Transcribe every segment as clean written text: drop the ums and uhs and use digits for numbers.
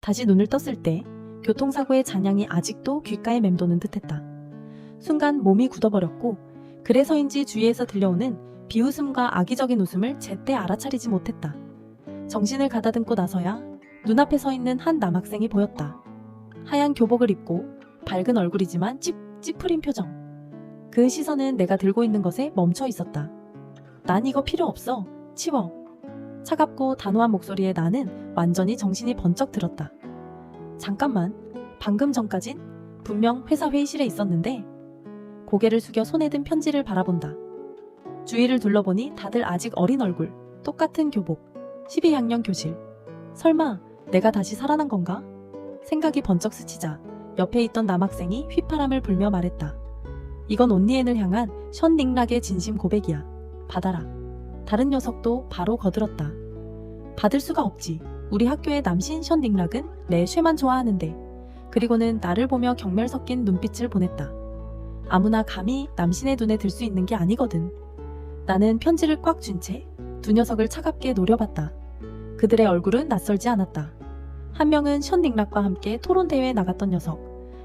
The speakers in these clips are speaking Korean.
다시 눈을 떴을 때 교통사고의 잔향이 아직도 귓가에 맴도는 듯했다. 순간 몸이 굳어버렸고 그래서인지 주위에서 들려오는 비웃음과 악의적인 웃음을 제때 알아차리지 못했다. 정신을 가다듬고 나서야 눈앞에 서 있는 한 남학생이 보였다. 하얀 교복을 입고 밝은 얼굴이지만 찌푸린 표정. 그 시선은 내가 들고 있는 것에 멈춰 있었다. 난 이거 필요 없어. 치워. 차갑고 단호한 목소리에 나는 완전히 정신이 번쩍 들었다. 잠깐만. 방금 전까진 분명 회사 회의실에 있었는데. 고개를 숙여 손에 든 편지를 바라본다. 주위를 둘러보니 다들 아직 어린 얼굴, 똑같은 교복, 12학년 교실. 설마 내가 다시 살아난 건가? 생각이 번쩍 스치자 옆에 있던 남학생이 휘파람을 불며 말했다. 이건 온니엔을 향한 션 닉락의 진심 고백이야. 받아라. 다른 녀석도 바로 거들었다. 받을 수가 없지. 우리 학교의 남신 션 닉락은 내 쉐만 좋아하는데. 그리고는 나를 보며 경멸 섞인 눈빛을 보냈다. 아무나 감히 남신의 눈에 들 수 있는 게 아니거든. 나는 편지를 꽉 쥔 채 두 녀석을 차갑게 노려봤다. 그들의 얼굴은 낯설지 않았다. 한 명은 션 닉락과 함께 토론대회에 나갔던 녀석,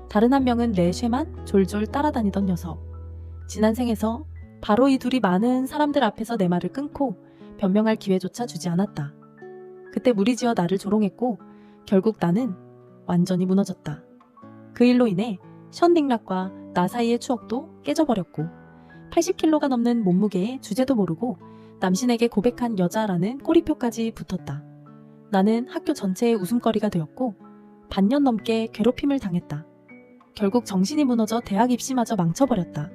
다른 한 명은 내 쉐만 졸졸 따라다니던 녀석. 지난 생에서 바로 이 둘이 많은 사람들 앞에서 내 말을 끊고 변명할 기회조차 주지 않았다. 그때 무리지어 나를 조롱했고 결국 나는 완전히 무너졌다. 그 일로 인해 션 닉락과 나 사이의 추억도 깨져버렸고 80kg가 넘는 몸무게의 주제도 모르고 남신에게 고백한 여자라는 꼬리표까지 붙었다. 나는 학교 전체의 웃음거리가 되었고 반년 넘게 괴롭힘을 당했다. 결국 정신이 무너져 대학 입시마저 망쳐버렸다.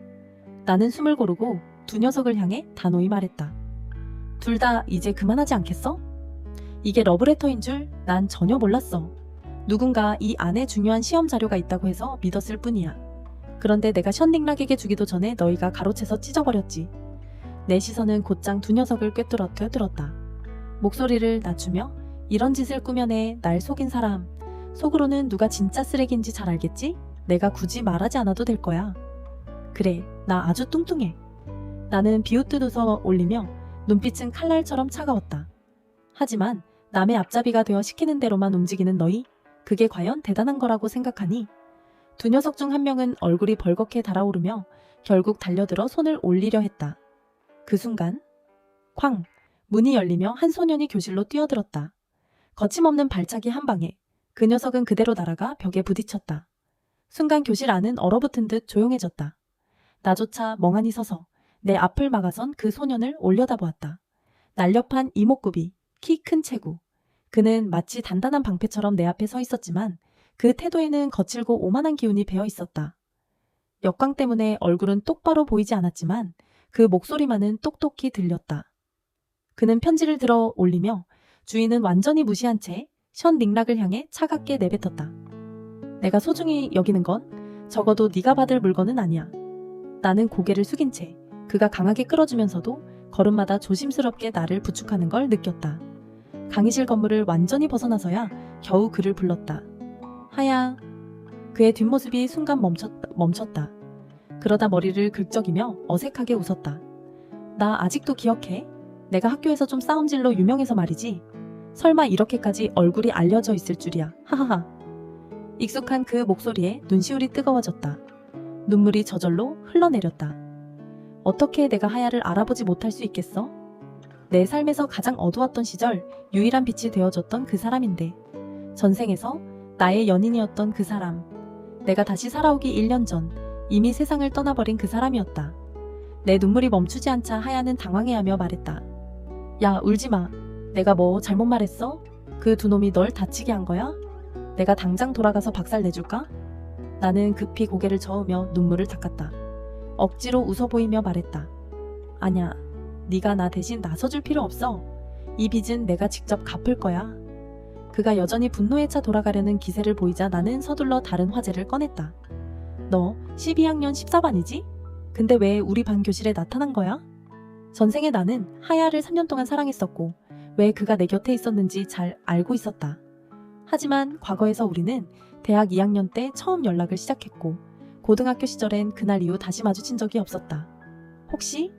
나는 숨을 고르고 두 녀석을 향해 단호히 말했다. 둘 다 이제 그만하지 않겠어? 이게 러브레터인 줄 난 전혀 몰랐어. 누군가 이 안에 중요한 시험 자료가 있다고 해서 믿었을 뿐이야. 그런데 내가 션 닉락에게 주기도 전에 너희가 가로채서 찢어버렸지. 내 시선은 곧장 두 녀석을 꿰뚫었다. 목소리를 낮추며 이런 짓을 꾸며내 날 속인 사람, 속으로는 누가 진짜 쓰레기인지 잘 알겠지? 내가 굳이 말하지 않아도 될 거야. 그래, 나 아주 뚱뚱해. 나는 비웃듯 웃어 올리며 눈빛은 칼날처럼 차가웠다. 하지만 남의 앞잡이가 되어 시키는 대로만 움직이는 너희, 그게 과연 대단한 거라고 생각하니? 두 녀석 중 한 명은 얼굴이 벌겋게 달아오르며 결국 달려들어 손을 올리려 했다. 그 순간 쾅! 문이 열리며 한 소년이 교실로 뛰어들었다. 거침없는 발차기 한 방에 그 녀석은 그대로 날아가 벽에 부딪혔다. 순간 교실 안은 얼어붙은 듯 조용해졌다. 나조차 멍하니 서서 내 앞을 막아선 그 소년을 올려다보았다. 날렵한 이목구비, 키 큰 체구. 그는 마치 단단한 방패처럼 내 앞에 서 있었지만 그 태도에는 거칠고 오만한 기운이 배어 있었다. 역광 때문에 얼굴은 똑바로 보이지 않았지만 그 목소리만은 똑똑히 들렸다. 그는 편지를 들어 올리며 주인은 완전히 무시한 채 션 닉락을 향해 차갑게 내뱉었다. 내가 소중히 여기는 건 적어도 네가 받을 물건은 아니야. 나는 고개를 숙인 채 그가 강하게 끌어주면서도 걸음마다 조심스럽게 나를 부축하는 걸 느꼈다. 강의실 건물을 완전히 벗어나서야 겨우 그를 불렀다. 하야. 그의 뒷모습이 순간 멈췄다. 그러다 머리를 긁적이며 어색하게 웃었다. 나 아직도 기억해? 내가 학교에서 좀 싸움질로 유명해서 말이지. 설마 이렇게까지 얼굴이 알려져 있을 줄이야. 하하하. 익숙한 그 목소리에 눈시울이 뜨거워졌다. 눈물이 저절로 흘러내렸다. 어떻게 내가 하야를 알아보지 못할 수 있겠어? 내 삶에서 가장 어두웠던 시절 유일한 빛이 되어줬던 그 사람인데, 전생에서 나의 연인이었던 그 사람, 내가 다시 살아오기 1년 전 이미 세상을 떠나버린 그 사람이었다. 내 눈물이 멈추지 않자 하야는 당황해하며 말했다. 야, 울지마. 내가 뭐 잘못 말했어? 그 두 놈이 널 다치게 한 거야? 내가 당장 돌아가서 박살 내줄까? 나는 급히 고개를 저으며 눈물을 닦았다. 억지로 웃어 보이며 말했다. 아냐, 네가 나 대신 나서줄 필요 없어. 이 빚은 내가 직접 갚을 거야. 그가 여전히 분노에 차 돌아가려는 기세를 보이자 나는 서둘러 다른 화제를 꺼냈다. 너 12학년 14반이지? 근데 왜 우리 반 교실에 나타난 거야? 전생에 나는 하야를 3년 동안 사랑했었고 왜 그가 내 곁에 있었는지 잘 알고 있었다. 하지만 과거에서 우리는 대학 2학년 때 처음 연락을 시작했고 고등학교 시절엔 그날 이후 다시 마주친 적이 없었다. 혹시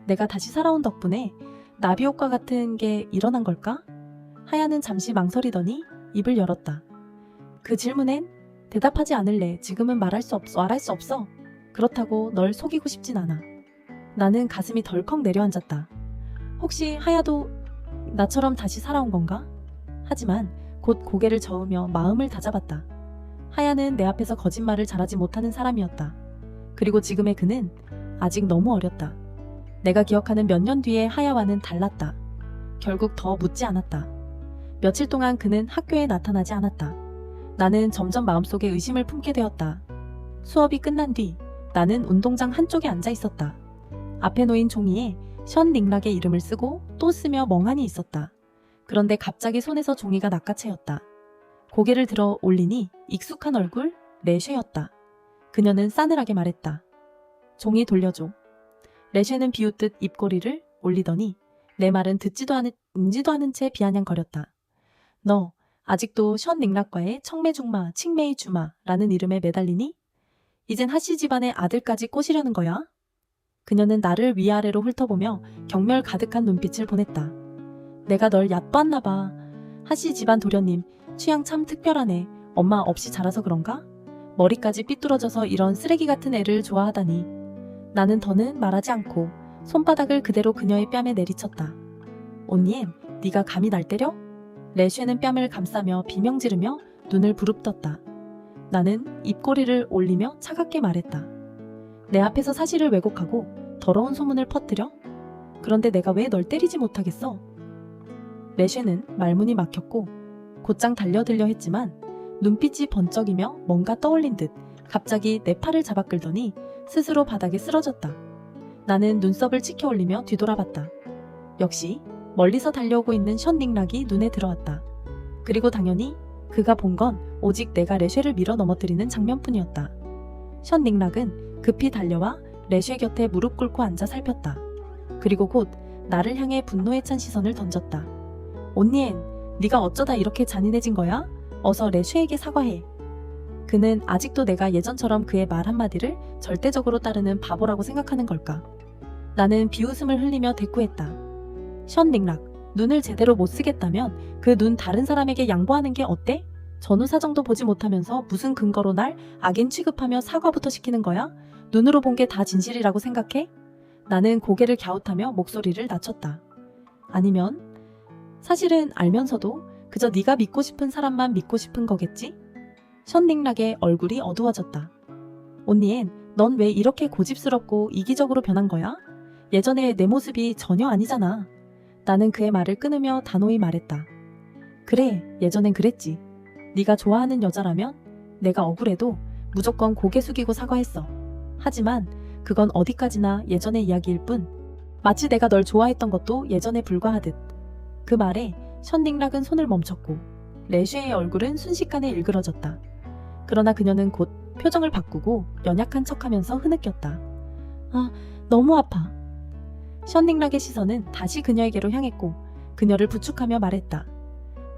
내가 다시 살아온 덕분에 나비 효과 같은 게 일어난 걸까? 하야는 잠시 망설이더니 입을 열었다. 그 질문엔 대답하지 않을래. 지금은 말할 수 없어. 그렇다고 널 속이고 싶진 않아. 나는 가슴이 덜컥 내려앉았다. 혹시 하야도 나처럼 다시 살아온 건가? 하지만 곧 고개를 저으며 마음을 다잡았다. 하야는 내 앞에서 거짓말을 잘하지 못하는 사람이었다. 그리고 지금의 그는 아직 너무 어렸다. 내가 기억하는 몇 년 뒤의 하야와는 달랐다. 결국 더 묻지 않았다. 며칠 동안 그는 학교에 나타나지 않았다. 나는 점점 마음속에 의심을 품게 되었다. 수업이 끝난 뒤 나는 운동장 한쪽에 앉아 있었다. 앞에 놓인 종이에 션 닉락의 이름을 쓰고 또 쓰며 멍하니 있었다. 그런데 갑자기 손에서 종이가 낚아채였다. 고개를 들어 올리니 익숙한 얼굴 레쉐였다. 그녀는 싸늘하게 말했다. 종이 돌려줘. 레쉐는 비웃듯 입꼬리를 올리더니 내 말은 듣지도 않은 채 비아냥거렸다. 너 아직도 션 닉락과의 청매중마, 칭메이주마라는 이름에 매달리니? 이젠 하씨 집안의 아들까지 꼬시려는 거야? 그녀는 나를 위아래로 훑어보며 경멸 가득한 눈빛을 보냈다. 내가 널 얕봤나 봐. 하씨 집안 도련님, 취향 참 특별하네. 엄마 없이 자라서 그런가? 머리까지 삐뚤어져서 이런 쓰레기 같은 애를 좋아하다니. 나는 더는 말하지 않고 손바닥을 그대로 그녀의 뺨에 내리쳤다. 온니엔, 네가 감히 날 때려? 레쉐는 뺨을 감싸며 비명 지르며 눈을 부릅떴다. 나는 입꼬리를 올리며 차갑게 말했다. 내 앞에서 사실을 왜곡하고 더러운 소문을 퍼뜨려? 그런데 내가 왜 널 때리지 못하겠어? 레쉐는 말문이 막혔고 곧장 달려들려 했지만 눈빛이 번쩍이며 뭔가 떠올린 듯 갑자기 내 팔을 잡아 끌더니 스스로 바닥에 쓰러졌다. 나는 눈썹을 치켜 올리며 뒤돌아봤다. 역시 멀리서 달려오고 있는 션 닉락이 눈에 들어왔다. 그리고 당연히 그가 본 건 오직 내가 레쉐를 밀어 넘어뜨리는 장면뿐이었다. 션 닉락은 급히 달려와 레쉐 곁에 무릎 꿇고 앉아 살폈다. 그리고 곧 나를 향해 분노에 찬 시선을 던졌다. 온니엔, 네가 어쩌다 이렇게 잔인해진 거야? 어서 레쉐에게 사과해. 그는 아직도 내가 예전처럼 그의 말 한마디를 절대적으로 따르는 바보라고 생각하는 걸까? 나는 비웃음을 흘리며 대꾸했다. 션 닉락, 눈을 제대로 못 쓰겠다면 그 눈 다른 사람에게 양보하는 게 어때? 전후사정도 보지 못하면서 무슨 근거로 날 악인 취급하며 사과부터 시키는 거야? 눈으로 본 게 다 진실이라고 생각해? 나는 고개를 갸웃하며 목소리를 낮췄다. 아니면 사실은 알면서도 그저 네가 믿고 싶은 사람만 믿고 싶은 거겠지? 션 닉락의 얼굴이 어두워졌다. 온니엔, 넌 왜 이렇게 고집스럽고 이기적으로 변한 거야? 예전의 내 모습이 전혀 아니잖아. 나는 그의 말을 끊으며 단호히 말했다. 그래, 예전엔 그랬지. 네가 좋아하는 여자라면 내가 억울해도 무조건 고개 숙이고 사과했어. 하지만 그건 어디까지나 예전의 이야기일 뿐. 마치 내가 널 좋아했던 것도 예전에 불과하듯. 그 말에 션 닉락은 손을 멈췄고 레쉐의 얼굴은 순식간에 일그러졌다. 그러나 그녀는 곧 표정을 바꾸고 연약한 척하면서 흐느꼈다. 아, 너무 아파. 션 닉락의 시선은 다시 그녀에게로 향했고 그녀를 부축하며 말했다.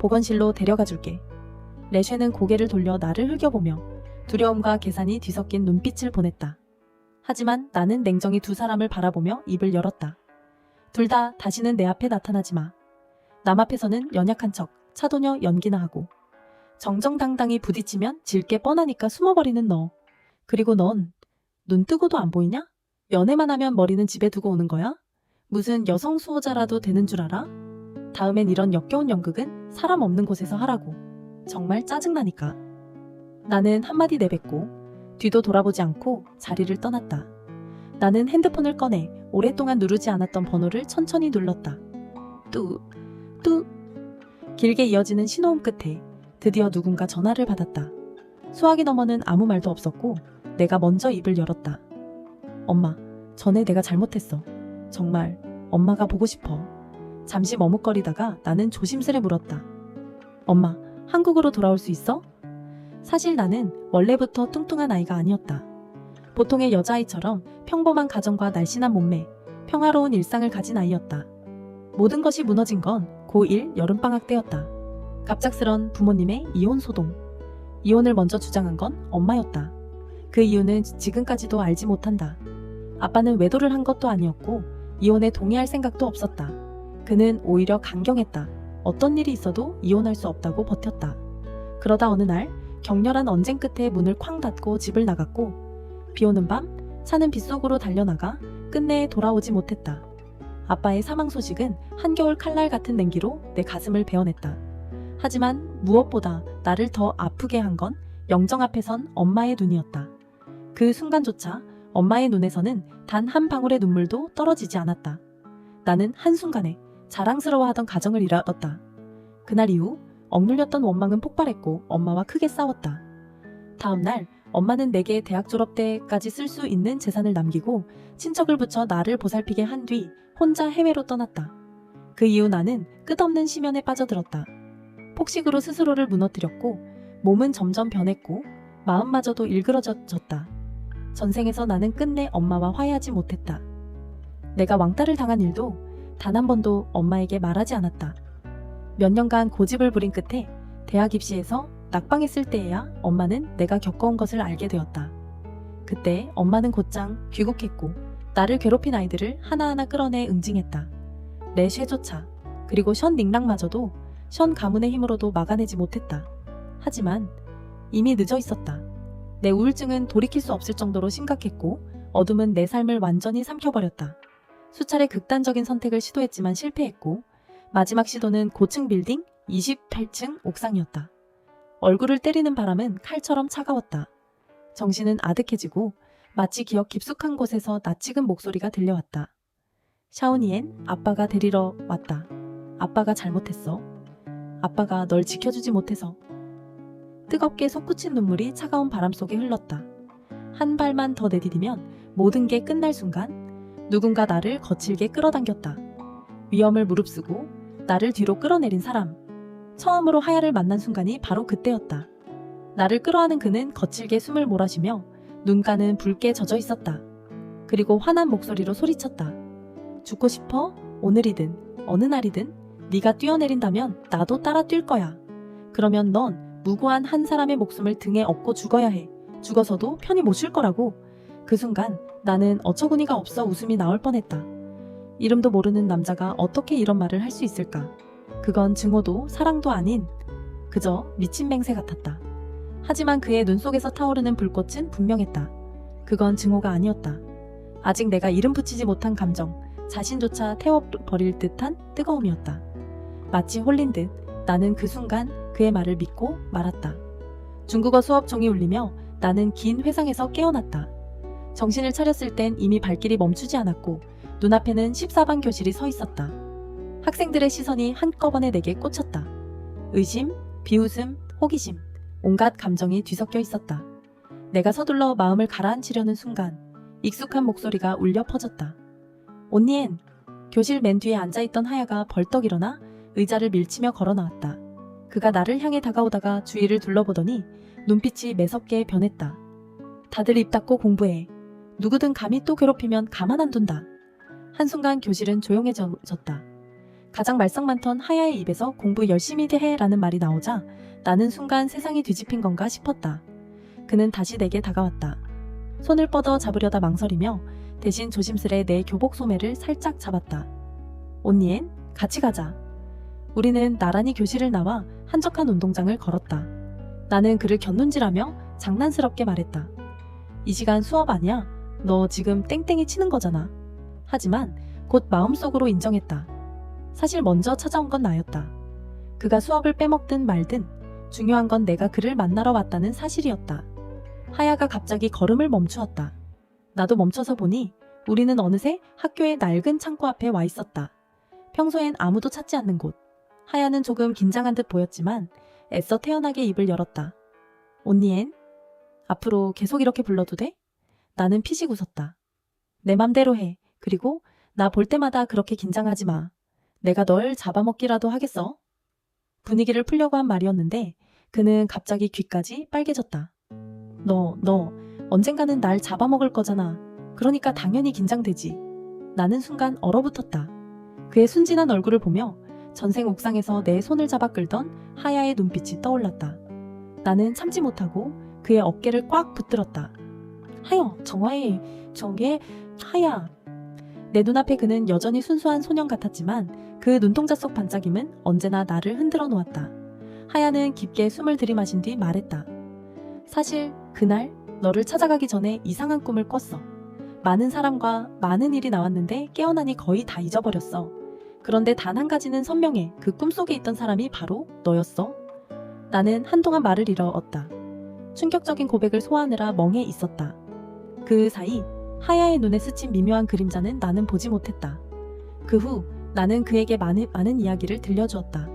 보건실로 데려가 줄게. 레쉐는 고개를 돌려 나를 흘겨보며 두려움과 계산이 뒤섞인 눈빛을 보냈다. 하지만 나는 냉정히 두 사람을 바라보며 입을 열었다. 둘 다 다시는 내 앞에 나타나지 마. 남 앞에서는 연약한 척, 차도녀 연기나 하고 정정당당히 부딪히면 질 게 뻔하니까 숨어버리는 너. 그리고 넌 눈 뜨고도 안 보이냐? 연애만 하면 머리는 집에 두고 오는 거야? 무슨 여성 수호자라도 되는 줄 알아? 다음엔 이런 역겨운 연극은 사람 없는 곳에서 하라고. 정말 짜증나니까. 나는 한마디 내뱉고 뒤도 돌아보지 않고 자리를 떠났다. 나는 핸드폰을 꺼내 오랫동안 누르지 않았던 번호를 천천히 눌렀다. 뚜. 길게 이어지는 신호음 끝에 드디어 누군가 전화를 받았다. 수화기 너머는 아무 말도 없었고 내가 먼저 입을 열었다. 엄마, 전에 내가 잘못했어. 정말 엄마가 보고 싶어. 잠시 머뭇거리다가 나는 조심스레 물었다. 엄마, 한국으로 돌아올 수 있어? 사실 나는 원래부터 뚱뚱한 아이가 아니었다. 보통의 여자아이처럼 평범한 가정과 날씬한 몸매, 평화로운 일상을 가진 아이였다. 모든 것이 무너진 건 고1 여름방학 때였다. 갑작스런 부모님의 이혼 소동. 이혼을 먼저 주장한 건 엄마였다. 그 이유는 지금까지도 알지 못한다. 아빠는 외도를 한 것도 아니었고 이혼에 동의할 생각도 없었다. 그는 오히려 강경했다. 어떤 일이 있어도 이혼할 수 없다고 버텼다. 그러다 어느 날 격렬한 언쟁 끝에 문을 쾅 닫고 집을 나갔고 비 오는 밤 차는 빗속으로 달려나가 끝내 돌아오지 못했다. 아빠의 사망 소식은 한겨울 칼날 같은 냉기로 내 가슴을 베어냈다. 하지만 무엇보다 나를 더 아프게 한 건 영정 앞에 선 엄마의 눈이었다. 그 순간조차 엄마의 눈에서는 단 한 방울의 눈물도 떨어지지 않았다. 나는 한순간에 자랑스러워하던 가정을 잃었다. 그날 이후 억눌렸던 원망은 폭발했고 엄마와 크게 싸웠다. 다음 날 엄마는 내게 대학 졸업 때까지 쓸 수 있는 재산을 남기고 친척을 붙여 나를 보살피게 한 뒤 혼자 해외로 떠났다. 그 이후 나는 끝없는 심연에 빠져들었다. 폭식으로 스스로를 무너뜨렸고 몸은 점점 변했고 마음마저도 일그러졌다. 전생에서 나는 끝내 엄마와 화해하지 못했다. 내가 왕따를 당한 일도 단 한 번도 엄마에게 말하지 않았다. 몇 년간 고집을 부린 끝에 대학 입시에서 낙방했을 때에야 엄마는 내가 겪어온 것을 알게 되었다. 그때 엄마는 곧장 귀국했고 나를 괴롭힌 아이들을 하나하나 끌어내 응징했다. 내 쇠조차 그리고 션 닉락마저도 션 가문의 힘으로도 막아내지 못했다. 하지만 이미 늦어 있었다. 내 우울증은 돌이킬 수 없을 정도로 심각했고 어둠은 내 삶을 완전히 삼켜버렸다. 수차례 극단적인 선택을 시도했지만 실패했고 마지막 시도는 고층 빌딩 28층 옥상이었다. 얼굴을 때리는 바람은 칼처럼 차가웠다. 정신은 아득해지고 마치 기억 깊숙한 곳에서 낯익은 목소리가 들려왔다. 샤오니엔, 아빠가 데리러 왔다. 아빠가 잘못했어. 아빠가 널 지켜주지 못해서. 뜨겁게 솟구친 눈물이 차가운 바람 속에 흘렀다. 한 발만 더 내디디면 모든 게 끝날 순간 누군가 나를 거칠게 끌어당겼다. 위험을 무릅쓰고 나를 뒤로 끌어내린 사람. 처음으로 하야를 만난 순간이 바로 그때였다. 나를 끌어안은 그는 거칠게 숨을 몰아쉬며 눈가는 붉게 젖어 있었다. 그리고 화난 목소리로 소리쳤다. 죽고 싶어? 오늘이든 어느 날이든 네가 뛰어내린다면 나도 따라 뛸 거야. 그러면 넌 무고한 한 사람의 목숨을 등에 업고 죽어야 해. 죽어서도 편히 못 쉴 거라고. 그 순간 나는 어처구니가 없어 웃음이 나올 뻔했다. 이름도 모르는 남자가 어떻게 이런 말을 할 수 있을까? 그건 증오도 사랑도 아닌 그저 미친 맹세 같았다. 하지만 그의 눈 속에서 타오르는 불꽃은 분명했다. 그건 증오가 아니었다. 아직 내가 이름 붙이지 못한 감정, 자신조차 태워버릴 듯한 뜨거움이었다. 마치 홀린 듯 나는 그 순간 그의 말을 믿고 말았다. 중국어 수업 종이 울리며 나는 긴 회상에서 깨어났다. 정신을 차렸을 땐 이미 발길이 멈추지 않았고 눈앞에는 14반 교실이 서 있었다. 학생들의 시선이 한꺼번에 내게 꽂혔다. 의심, 비웃음, 호기심, 온갖 감정이 뒤섞여 있었다. 내가 서둘러 마음을 가라앉히려는 순간 익숙한 목소리가 울려 퍼졌다. 온니엔. 교실 맨 뒤에 앉아있던 하야가 벌떡 일어나 의자를 밀치며 걸어 나왔다. 그가 나를 향해 다가오다가 주위를 둘러보더니 눈빛이 매섭게 변했다. 다들 입 닫고 공부해. 누구든 감히 또 괴롭히면 가만 안 둔다. 한순간 교실은 조용해졌다. 가장 말썽 많던 하야의 입에서 공부 열심히 해라는 말이 나오자 나는 순간 세상이 뒤집힌 건가 싶었다. 그는 다시 내게 다가왔다. 손을 뻗어 잡으려다 망설이며 대신 조심스레 내 교복 소매를 살짝 잡았다. 온니엔, 같이 가자. 우리는 나란히 교실을 나와 한적한 운동장을 걸었다. 나는 그를 곁눈질하며 장난스럽게 말했다. 이 시간 수업 아니야? 너 지금 땡땡이 치는 거잖아. 하지만 곧 마음속으로 인정했다. 사실 먼저 찾아온 건 나였다. 그가 수업을 빼먹든 말든 중요한 건 내가 그를 만나러 왔다는 사실이었다. 하야가 갑자기 걸음을 멈추었다. 나도 멈춰서 보니 우리는 어느새 학교의 낡은 창고 앞에 와 있었다. 평소엔 아무도 찾지 않는 곳. 하야는 조금 긴장한 듯 보였지만 애써 태연하게 입을 열었다. 온니엔? 앞으로 계속 이렇게 불러도 돼? 나는 피식 웃었다. 내 맘대로 해. 그리고 나 볼 때마다 그렇게 긴장하지 마. 내가 널 잡아먹기라도 하겠어. 분위기를 풀려고 한 말이었는데 그는 갑자기 귀까지 빨개졌다. 너 언젠가는 날 잡아먹을 거잖아. 그러니까 당연히 긴장되지. 나는 순간 얼어붙었다. 그의 순진한 얼굴을 보며 전생 옥상에서 내 손을 잡아 끌던 하야의 눈빛이 떠올랐다. 나는 참지 못하고 그의 어깨를 꽉 붙들었다. 하여, 정화해. 저게 하야. 내 눈앞에 그는 여전히 순수한 소년 같았지만 그 눈동자 속 반짝임은 언제나 나를 흔들어 놓았다. 하야는 깊게 숨을 들이마신 뒤 말했다. 사실 그날 너를 찾아가기 전에 이상한 꿈을 꿨어. 많은 사람과 많은 일이 나왔는데 깨어나니 거의 다 잊어버렸어. 그런데 단 한 가지는 선명해. 그 꿈속에 있던 사람이 바로 너였어. 나는 한동안 말을 잃었다. 충격적인 고백을 소화하느라 멍해 있었다. 그 사이 하야의 눈에 스친 미묘한 그림자는 나는 보지 못했다. 그 후 나는 그에게 많은 이야기를 들려주었다.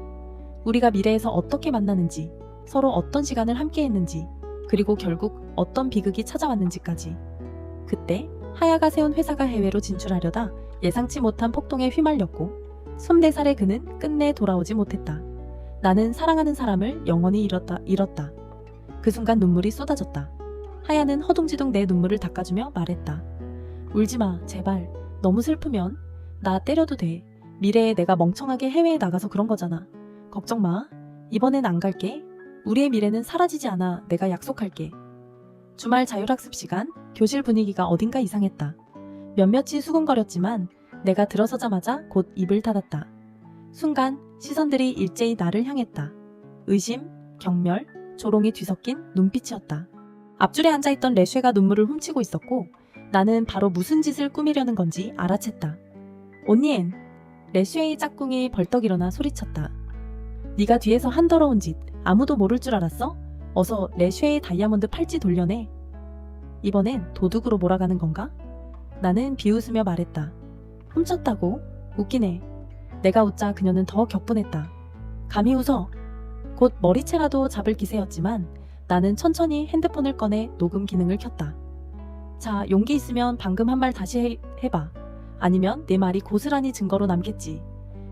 우리가 미래에서 어떻게 만나는지, 서로 어떤 시간을 함께 했는지, 그리고 결국 어떤 비극이 찾아왔는지까지. 그때 하야가 세운 회사가 해외로 진출하려다 예상치 못한 폭동에 휘말렸고 24살의 그는 끝내 돌아오지 못했다. 나는 사랑하는 사람을 영원히 잃었다. 그 순간 눈물이 쏟아졌다. 하야는 허둥지둥 내 눈물을 닦아주며 말했다. 울지마, 제발. 너무 슬프면 나 때려도 돼. 미래에 내가 멍청하게 해외에 나가서 그런 거잖아. 걱정 마. 이번엔 안 갈게. 우리의 미래는 사라지지 않아. 내가 약속할게. 주말 자율학습 시간, 교실 분위기가 어딘가 이상했다. 몇몇이 수군거렸지만 내가 들어서자마자 곧 입을 닫았다. 순간 시선들이 일제히 나를 향했다. 의심, 경멸, 조롱이 뒤섞인 눈빛이었다. 앞줄에 앉아있던 레쉐가 눈물을 훔치고 있었고 나는 바로 무슨 짓을 꾸미려는 건지 알아챘다. 온니엔, 레쉐의 짝꿍이 벌떡 일어나 소리쳤다. 네가 뒤에서 한 더러운 짓 아무도 모를 줄 알았어? 어서 레쉐의 다이아몬드 팔찌 돌려내. 이번엔 도둑으로 몰아가는 건가? 나는 비웃으며 말했다. 훔쳤다고? 웃기네. 내가 웃자 그녀는 더 격분했다. 감히 웃어. 곧 머리채라도 잡을 기세였지만 나는 천천히 핸드폰을 꺼내 녹음 기능을 켰다. 자, 용기 있으면 방금 한 말 다시 해봐. 아니면 내 말이 고스란히 증거로 남겠지.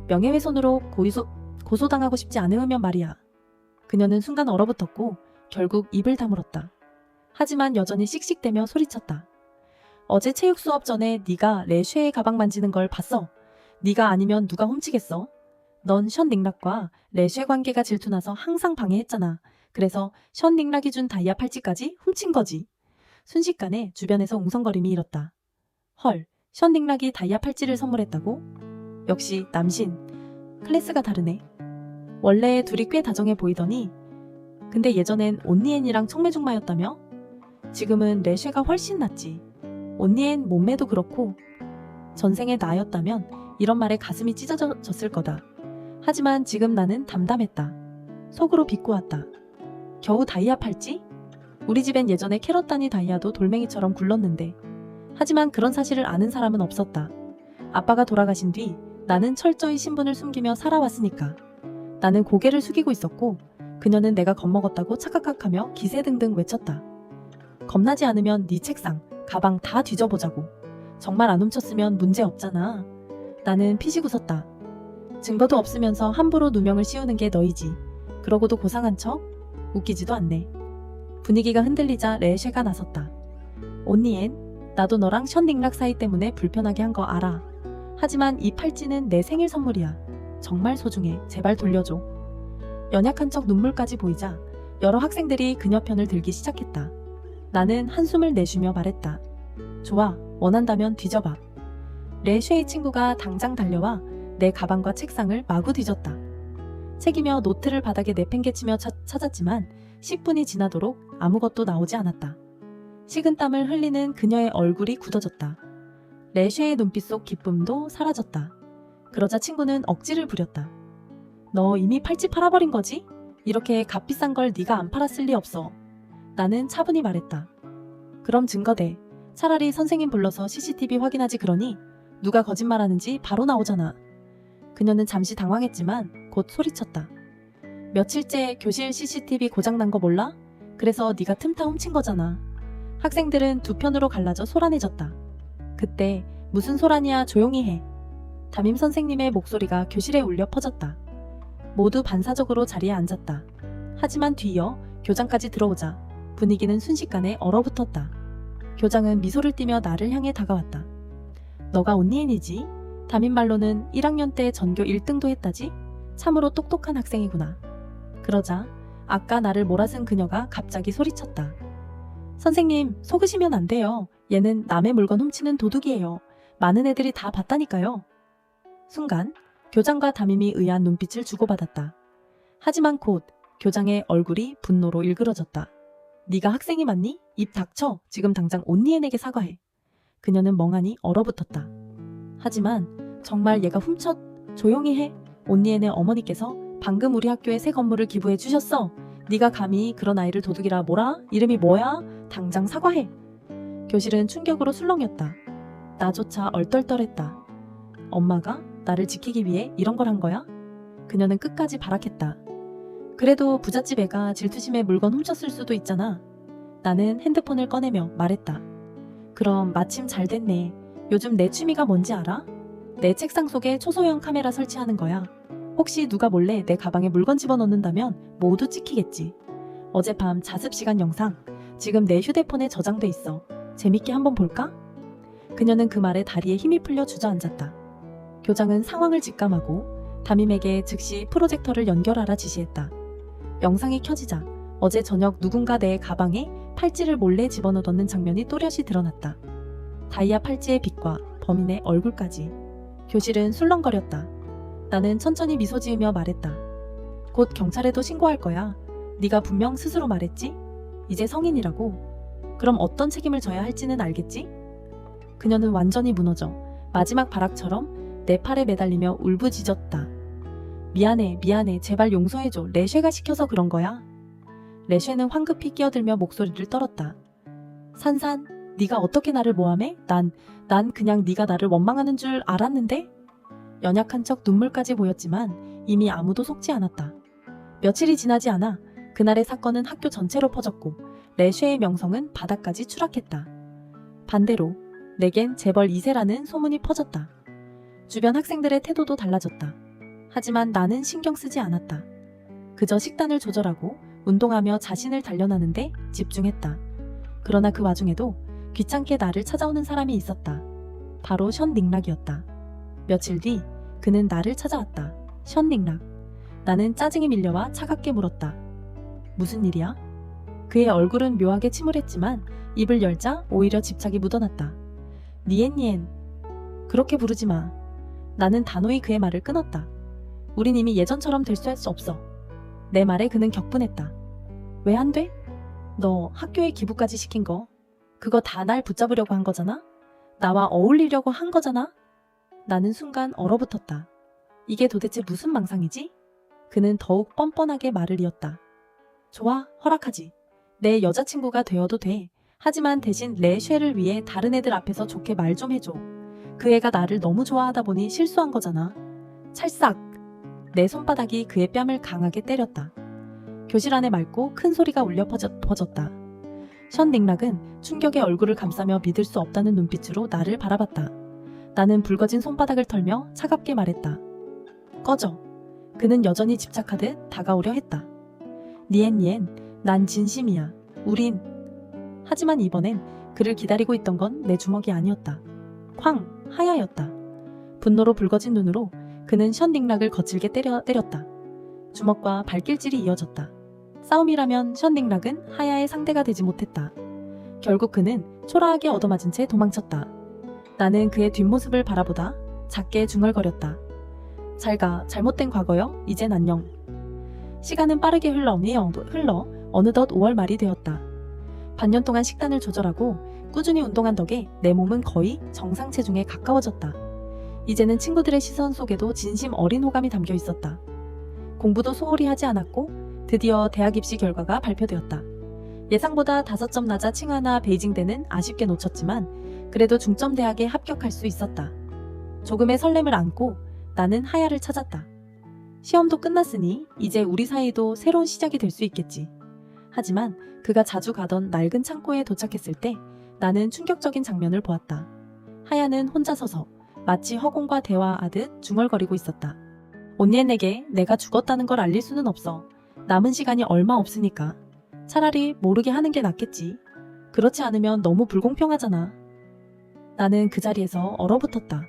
명예훼손으로 고소당하고 싶지 않으면 말이야. 그녀는 순간 얼어붙었고 결국 입을 다물었다. 하지만 여전히 씩씩대며 소리쳤다. 어제 체육 수업 전에 네가 레쉐의 가방 만지는 걸 봤어. 네가 아니면 누가 훔치겠어? 넌 션 닉락과 레쉐 관계가 질투나서 항상 방해했잖아. 그래서 션 닉락이 준 다이아 팔찌까지 훔친 거지. 순식간에 주변에서 웅성거림이 일었다. 헐, 션 닉락이 다이아 팔찌를 선물했다고? 역시 남신. 클래스가 다르네. 원래 둘이 꽤 다정해 보이더니 근데 예전엔 온니엔이랑 청매중마였다며? 지금은 레쉐가 훨씬 낫지. 온니엔 몸매도 그렇고 전생에 나였다면 이런 말에 가슴이 찢어졌을 거다. 하지만 지금 나는 담담했다. 속으로 비꼬았다. 겨우 다이아 팔찌? 우리 집엔 예전에 캐럿 단위 다이아도 돌멩이처럼 굴렀는데 하지만 그런 사실을 아는 사람은 없었다. 아빠가 돌아가신 뒤 나는 철저히 신분을 숨기며 살아왔으니까. 나는 고개를 숙이고 있었고 그녀는 내가 겁먹었다고 착각하며 기세등등 외쳤다. 겁나지 않으면 네 책상, 가방 다 뒤져보자고. 정말 안 훔쳤으면 문제 없잖아. 나는 피식 웃었다. 증거도 없으면서 함부로 누명을 씌우는 게 너희지. 그러고도 고상한 척? 웃기지도 않네. 분위기가 흔들리자 레쉐가 나섰다. 온니엔, 나도 너랑 션 닉락 사이 때문에 불편하게 한 거 알아. 하지만 이 팔찌는 내 생일 선물이야. 정말 소중해. 제발 돌려줘. 연약한 척 눈물까지 보이자 여러 학생들이 그녀 편을 들기 시작했다. 나는 한숨을 내쉬며 말했다. 좋아, 원한다면 뒤져봐. 레쉐의 친구가 당장 달려와 내 가방과 책상을 마구 뒤졌다. 책이며 노트를 바닥에 내팽개치며 찾았지만 10분이 지나도록 아무것도 나오지 않았다. 식은 땀을 흘리는 그녀의 얼굴이 굳어졌다. 레쉐의 눈빛 속 기쁨도 사라졌다. 그러자 친구는 억지를 부렸다. 너 이미 팔찌 팔아버린 거지? 이렇게 값비싼 걸 네가 안 팔았을 리 없어. 나는 차분히 말했다. 그럼 증거대. 차라리 선생님 불러서 CCTV 확인하지. 그러니 누가 거짓말하는지 바로 나오잖아. 그녀는 잠시 당황했지만 곧 소리쳤다. 며칠째 교실 CCTV 고장난 거 몰라? 그래서 네가 틈타 훔친 거잖아. 학생들은 두 편으로 갈라져 소란해졌다. 그때 무슨 소란이야, 조용히 해. 담임 선생님의 목소리가 교실에 울려 퍼졌다. 모두 반사적으로 자리에 앉았다. 하지만 뒤이어 교장까지 들어오자 분위기는 순식간에 얼어붙었다. 교장은 미소를 띠며 나를 향해 다가왔다. 너가 온니엔이지? 담임 말로는 1학년 때 전교 1등도 했다지? 참으로 똑똑한 학생이구나. 그러자 아까 나를 몰아쓴 그녀가 갑자기 소리쳤다. 선생님, 속으시면 안 돼요. 얘는 남의 물건 훔치는 도둑이에요. 많은 애들이 다 봤다니까요. 순간 교장과 담임이 의아한 눈빛을 주고받았다. 하지만 곧 교장의 얼굴이 분노로 일그러졌다. 네가 학생이 맞니? 입 닥쳐. 지금 당장 온니엔에게 사과해. 그녀는 멍하니 얼어붙었다. 하지만 정말 얘가 훔쳤. 조용히 해. 온니엔의 어머니께서 방금 우리 학교에 새 건물을 기부해 주셨어. 네가 감히 그런 아이를 도둑이라 뭐라? 이름이 뭐야? 당장 사과해. 교실은 충격으로 술렁였다. 나조차 얼떨떨했다. 엄마가 나를 지키기 위해 이런 걸 한 거야? 그녀는 끝까지 발악했다. 그래도 부잣집 애가 질투심에 물건 훔쳤을 수도 있잖아. 나는 핸드폰을 꺼내며 말했다. 그럼 마침 잘 됐네. 요즘 내 취미가 뭔지 알아? 내 책상 속에 초소형 카메라 설치하는 거야. 혹시 누가 몰래 내 가방에 물건 집어넣는다면 모두 찍히겠지. 어젯밤 자습시간 영상 지금 내 휴대폰에 저장돼 있어. 재밌게 한번 볼까? 그녀는 그 말에 다리에 힘이 풀려 주저앉았다. 교장은 상황을 직감하고 담임에게 즉시 프로젝터를 연결하라 지시했다. 영상이 켜지자 어제 저녁 누군가 내 가방에 팔찌를 몰래 집어넣는 장면이 또렷이 드러났다. 다이아 팔찌의 빛과 범인의 얼굴까지. 교실은 술렁거렸다. 나는 천천히 미소 지으며 말했다. 곧 경찰에도 신고할 거야. 네가 분명 스스로 말했지? 이제 성인이라고. 그럼 어떤 책임을 져야 할지는 알겠지? 그녀는 완전히 무너져 마지막 발악처럼 내 팔에 매달리며 울부짖었다. 미안해, 제발 용서해줘. 레쉐가 시켜서 그런 거야. 레쉐는 황급히 끼어들며 목소리를 떨었다. 산산, 네가 어떻게 나를 모함해? 난 그냥 네가 나를 원망하는 줄 알았는데? 연약한 척 눈물까지 보였지만 이미 아무도 속지 않았다. 며칠이 지나지 않아 그날의 사건은 학교 전체로 퍼졌고 레쉐의 명성은 바닥까지 추락했다. 반대로 내겐 재벌 2세라는 소문이 퍼졌다. 주변 학생들의 태도도 달라졌다. 하지만 나는 신경 쓰지 않았다. 그저 식단을 조절하고 운동하며 자신을 단련하는데 집중했다. 그러나 그 와중에도 귀찮게 나를 찾아오는 사람이 있었다. 바로 션 닉락이었다. 며칠 뒤 그는 나를 찾아왔다. 션 닉락. 나는 짜증이 밀려와 차갑게 물었다. 무슨 일이야? 그의 얼굴은 묘하게 침울했지만 입을 열자 오히려 집착이 묻어났다. 니엔니엔. 그렇게 부르지 마. 나는 단호히 그의 말을 끊었다. 우린 이미 예전처럼 될 수 없어. 내 말에 그는 격분했다. 왜 안 돼? 너 학교에 기부까지 시킨 거. 그거 다 날 붙잡으려고 한 거잖아? 나와 어울리려고 한 거잖아? 나는 순간 얼어붙었다. 이게 도대체 무슨 망상이지? 그는 더욱 뻔뻔하게 말을 이었다. 좋아, 허락하지. 내 여자친구가 되어도 돼. 하지만 대신 레쉐를 위해 다른 애들 앞에서 좋게 말 좀 해줘. 그 애가 나를 너무 좋아하다 보니 실수한 거잖아. 찰싹! 내 손바닥이 그의 뺨을 강하게 때렸다. 교실 안에 맑고 큰 소리가 울려 퍼졌다. 션 닉락은 충격에 얼굴을 감싸며 믿을 수 없다는 눈빛으로 나를 바라봤다. 나는 붉어진 손바닥을 털며 차갑게 말했다. 꺼져. 그는 여전히 집착하듯 다가오려 했다. 니엔, 난 진심이야. 우린. 하지만 이번엔 그를 기다리고 있던 건 내 주먹이 아니었다. 쾅! 하야였다. 분노로 붉어진 눈으로 그는 션 닉락을 거칠게 때렸다. 주먹과 발길질이 이어졌다. 싸움이라면 션 닉락은 하야의 상대가 되지 못했다. 결국 그는 초라하게 얻어맞은 채 도망쳤다. 나는 그의 뒷모습을 바라보다 작게 중얼거렸다. 잘가, 잘못된 과거여. 이젠 안녕. 시간은 빠르게 흘러 어느덧 5월 말이 되었다. 반년 동안 식단을 조절하고 꾸준히 운동한 덕에 내 몸은 거의 정상 체중에 가까워졌다. 이제는 친구들의 시선 속에도 진심 어린 호감이 담겨 있었다. 공부도 소홀히 하지 않았고 드디어 대학 입시 결과가 발표되었다. 예상보다 5점 낮아 칭하나 베이징대는 아쉽게 놓쳤지만 그래도 중점대학에 합격할 수 있었다. 조금의 설렘을 안고 나는 하야를 찾았다. 시험도 끝났으니 이제 우리 사이도 새로운 시작이 될 수 있겠지. 하지만 그가 자주 가던 낡은 창고에 도착했을 때 나는 충격적인 장면을 보았다. 하야는 혼자 서서 마치 허공과 대화하듯 중얼거리고 있었다. 온니엔에게 내가 죽었다는 걸 알릴 수는 없어. 남은 시간이 얼마 없으니까. 차라리 모르게 하는 게 낫겠지. 그렇지 않으면 너무 불공평하잖아. 나는 그 자리에서 얼어붙었다.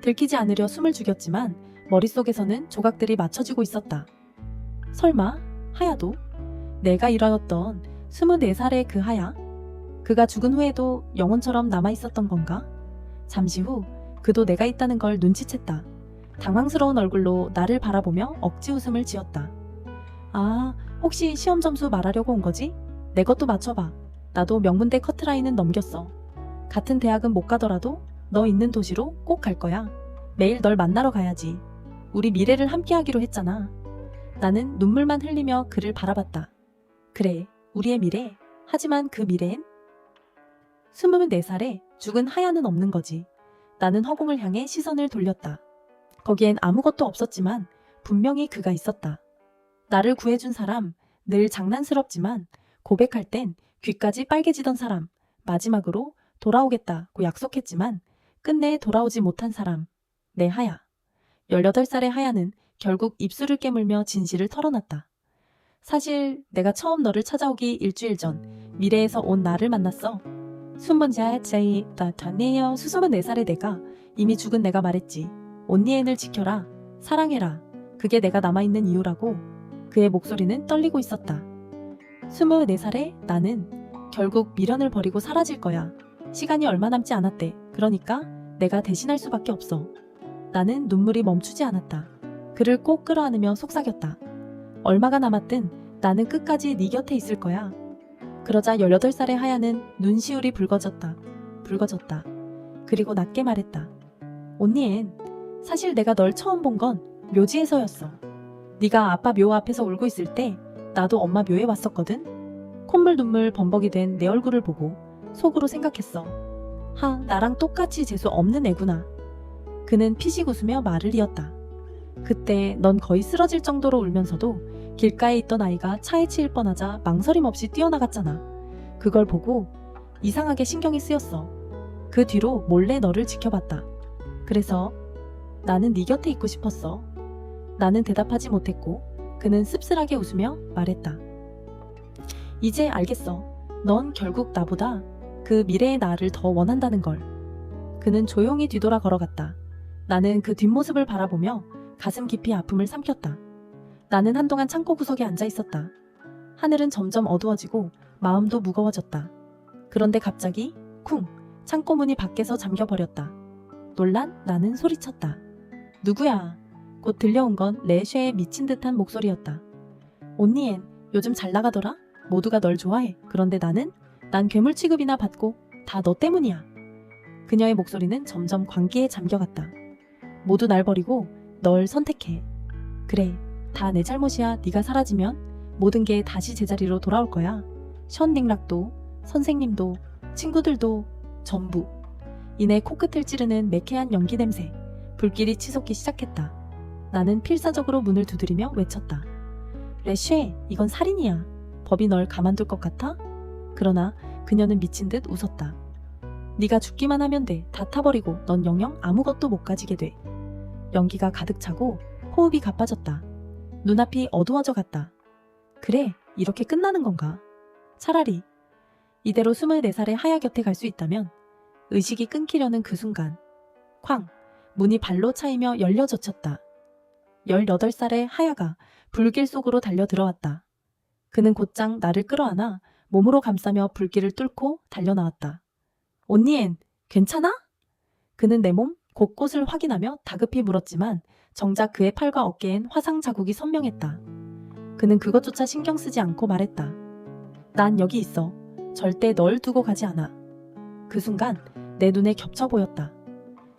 들키지 않으려 숨을 죽였지만 머릿속에서는 조각들이 맞춰지고 있었다. 설마 하야도? 내가 잃어였던 24살의 그 하야? 그가 죽은 후에도 영혼처럼 남아있었던 건가? 잠시 후 그도 내가 있다는 걸 눈치챘다. 당황스러운 얼굴로 나를 바라보며 억지 웃음을 지었다. 아, 혹시 시험 점수 말하려고 온 거지? 내 것도 맞춰봐. 나도 명문대 커트라인은 넘겼어. 같은 대학은 못 가더라도 너 있는 도시로 꼭 갈 거야. 매일 널 만나러 가야지. 우리 미래를 함께하기로 했잖아. 나는 눈물만 흘리며 그를 바라봤다. 그래, 우리의 미래. 하지만 그 미래엔 24살에 죽은 하야는 없는 거지. 나는 허공을 향해 시선을 돌렸다. 거기엔 아무것도 없었지만 분명히 그가 있었다. 나를 구해준 사람, 늘 장난스럽지만 고백할 땐 귀까지 빨개지던 사람, 마지막으로 돌아오겠다고 약속했지만 끝내 돌아오지 못한 사람, 내 하야. 18살의 하야는 결국 입술을 깨물며 진실을 털어놨다. 사실 내가 처음 너를 찾아오기 일주일 전 미래에서 온 나를 만났어. 순번지하의 제이 나타네요. 24살의 내가 이미 죽은 내가 말했지. 온니엔을 지켜라. 사랑해라. 그게 내가 남아있는 이유라고. 그의 목소리는 떨리고 있었다. 24살의 나는 결국 미련을 버리고 사라질 거야. 시간이 얼마 남지 않았대. 그러니까 내가 대신할 수밖에 없어. 나는 눈물이 멈추지 않았다. 그를 꼭 끌어안으며 속삭였다. 얼마가 남았든 나는 끝까지 네 곁에 있을 거야. 그러자 18살의 하야는 눈시울이 붉어졌다. 그리고 낮게 말했다. 온니엔, 사실 내가 널 처음 본 건 묘지에서였어. 네가 아빠 묘 앞에서 울고 있을 때 나도 엄마 묘에 왔었거든. 콧물 눈물 범벅이 된 내 얼굴을 보고 속으로 생각했어. 나랑 똑같이 재수 없는 애구나. 그는 피식 웃으며 말을 이었다. 그때 넌 거의 쓰러질 정도로 울면서도 길가에 있던 아이가 차에 치일 뻔하자 망설임 없이 뛰어나갔잖아. 그걸 보고 이상하게 신경이 쓰였어. 그 뒤로 몰래 너를 지켜봤다. 그래서 나는 네 곁에 있고 싶었어. 나는 대답하지 못했고 그는 씁쓸하게 웃으며 말했다. 이제 알겠어. 넌 결국 나보다 그 미래의 나를 더 원한다는 걸. 그는 조용히 뒤돌아 걸어갔다. 나는 그 뒷모습을 바라보며 가슴 깊이 아픔을 삼켰다. 나는 한동안 창고 구석에 앉아 있었다. 하늘은 점점 어두워지고 마음도 무거워졌다. 그런데 갑자기 쿵! 창고 문이 밖에서 잠겨버렸다. 놀란 나는 소리쳤다. 누구야? 곧 들려온 건 레쉐의 미친 듯한 목소리였다. 온니엔, 요즘 잘 나가더라? 모두가 널 좋아해. 그런데 난 괴물 취급이나 받고 다 너 때문이야. 그녀의 목소리는 점점 광기에 잠겨갔다. 모두 날 버리고 널 선택해. 그래, 다 내 잘못이야. 네가 사라지면 모든 게 다시 제자리로 돌아올 거야. 션딩락도, 선생님도, 친구들도 전부. 이내 코끝을 찌르는 매캐한 연기 냄새. 불길이 치솟기 시작했다. 나는 필사적으로 문을 두드리며 외쳤다. 레쉐, 이건 살인이야. 법이 널 가만둘 것 같아? 그러나 그녀는 미친 듯 웃었다. 네가 죽기만 하면 돼. 다 타버리고 넌 영영 아무것도 못 가지게 돼. 연기가 가득 차고 호흡이 가빠졌다. 눈앞이 어두워져 갔다. 그래, 이렇게 끝나는 건가? 차라리 이대로 24살의 하야 곁에 갈 수 있다면. 의식이 끊기려는 그 순간 쾅! 문이 발로 차이며 열려 젖혔다. 18살의 하야가 불길 속으로 달려 들어왔다. 그는 곧장 나를 끌어안아 몸으로 감싸며 불길을 뚫고 달려나왔다. 온니엔, 괜찮아? 그는 내 몸 곳곳을 확인하며 다급히 물었지만 정작 그의 팔과 어깨엔 화상 자국이 선명했다. 그는 그것조차 신경 쓰지 않고 말했다. 난 여기 있어. 절대 널 두고 가지 않아. 그 순간 내 눈에 겹쳐 보였다.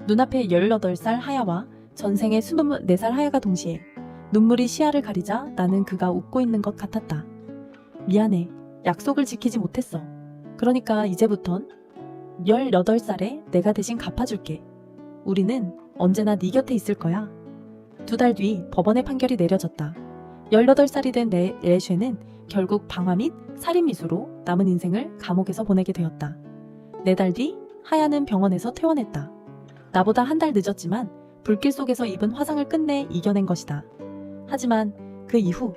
눈앞에 18살 하야와 전생의 24살 하야가 동시에 눈물이 시야를 가리자 나는 그가 웃고 있는 것 같았다. 미안해. 약속을 지키지 못했어. 그러니까 이제부턴 18살에 내가 대신 갚아줄게. 우리는 언제나 네 곁에 있을 거야. 2달 뒤 법원의 판결이 내려졌다. 18살이 된 레쉐는 결국 방화 및 살인 미수로 남은 인생을 감옥에서 보내게 되었다. 4달 뒤 하야는 병원에서 퇴원했다. 나보다 한 달 늦었지만 불길 속에서 입은 화상을 끝내 이겨낸 것이다. 하지만 그 이후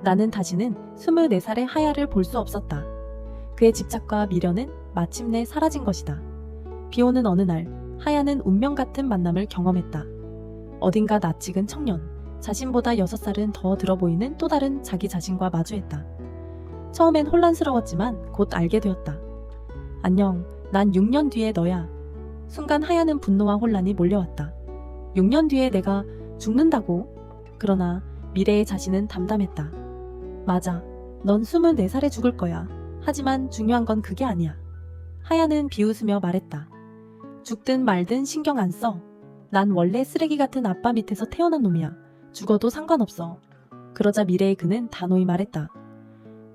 나는 다시는 24살의 하야를 볼 수 없었다. 그의 집착과 미련은 마침내 사라진 것이다. 비오는 어느 날 하야는 운명 같은 만남을 경험했다. 어딘가 낯익은 청년, 자신보다 6살은 더 들어 보이는 또 다른 자기 자신과 마주했다. 처음엔 혼란스러웠지만 곧 알게 되었다. 안녕, 난 6년 뒤에 너야. 순간 하야는 분노와 혼란이 몰려왔다. 6년 뒤에 내가 죽는다고? 그러나 미래의 자신은 담담했다. 맞아, 넌 24살에 죽을 거야. 하지만 중요한 건 그게 아니야. 하야는 비웃으며 말했다. 죽든 말든 신경 안 써. 난 원래 쓰레기 같은 아빠 밑에서 태어난 놈이야. 죽어도 상관없어. 그러자 미래의 그는 단호히 말했다.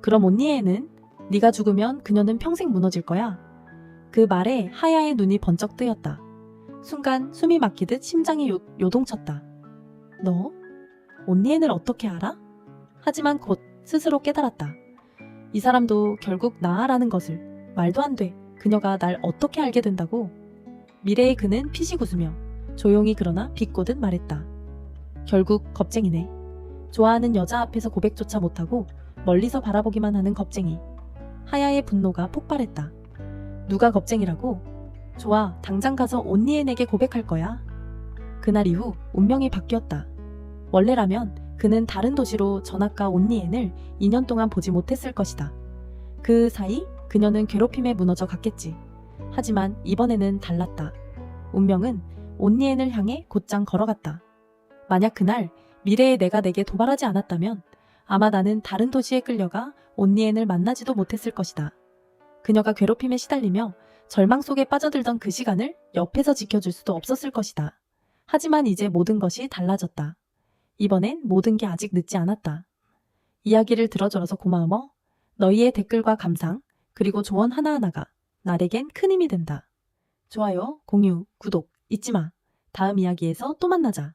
그럼 언니 애는? 네가 죽으면 그녀는 평생 무너질 거야. 그 말에 하야의 눈이 번쩍 뜨였다. 순간 숨이 막히듯 심장이 요동쳤다. 너? 언니 애를 어떻게 알아? 하지만 곧 스스로 깨달았다. 이 사람도 결국 나아라는 것을. 말도 안 돼. 그녀가 날 어떻게 알게 된다고? 미래의 그는 피식 웃으며 조용히 그러나 비꼬듯 말했다. 결국 겁쟁이네. 좋아하는 여자 앞에서 고백조차 못하고 멀리서 바라보기만 하는 겁쟁이. 하야의 분노가 폭발했다. 누가 겁쟁이라고? 좋아, 당장 가서 온니엔에게 고백할 거야. 그날 이후 운명이 바뀌었다. 원래라면 그는 다른 도시로 전학가 온니엔을 2년 동안 보지 못했을 것이다. 그 사이 그녀는 괴롭힘에 무너져 갔겠지. 하지만 이번에는 달랐다. 운명은 온니엔을 향해 곧장 걸어갔다. 만약 그날 미래의 내가 내게 도발하지 않았다면 아마 나는 다른 도시에 끌려가 온니엔을 만나지도 못했을 것이다. 그녀가 괴롭힘에 시달리며 절망 속에 빠져들던 그 시간을 옆에서 지켜줄 수도 없었을 것이다. 하지만 이제 모든 것이 달라졌다. 이번엔 모든 게 아직 늦지 않았다. 이야기를 들어줘서 고마워. 너희의 댓글과 감상, 그리고 조언 하나하나가 나에겐 큰 힘이 된다. 좋아요, 공유, 구독 잊지 마. 다음 이야기에서 또 만나자.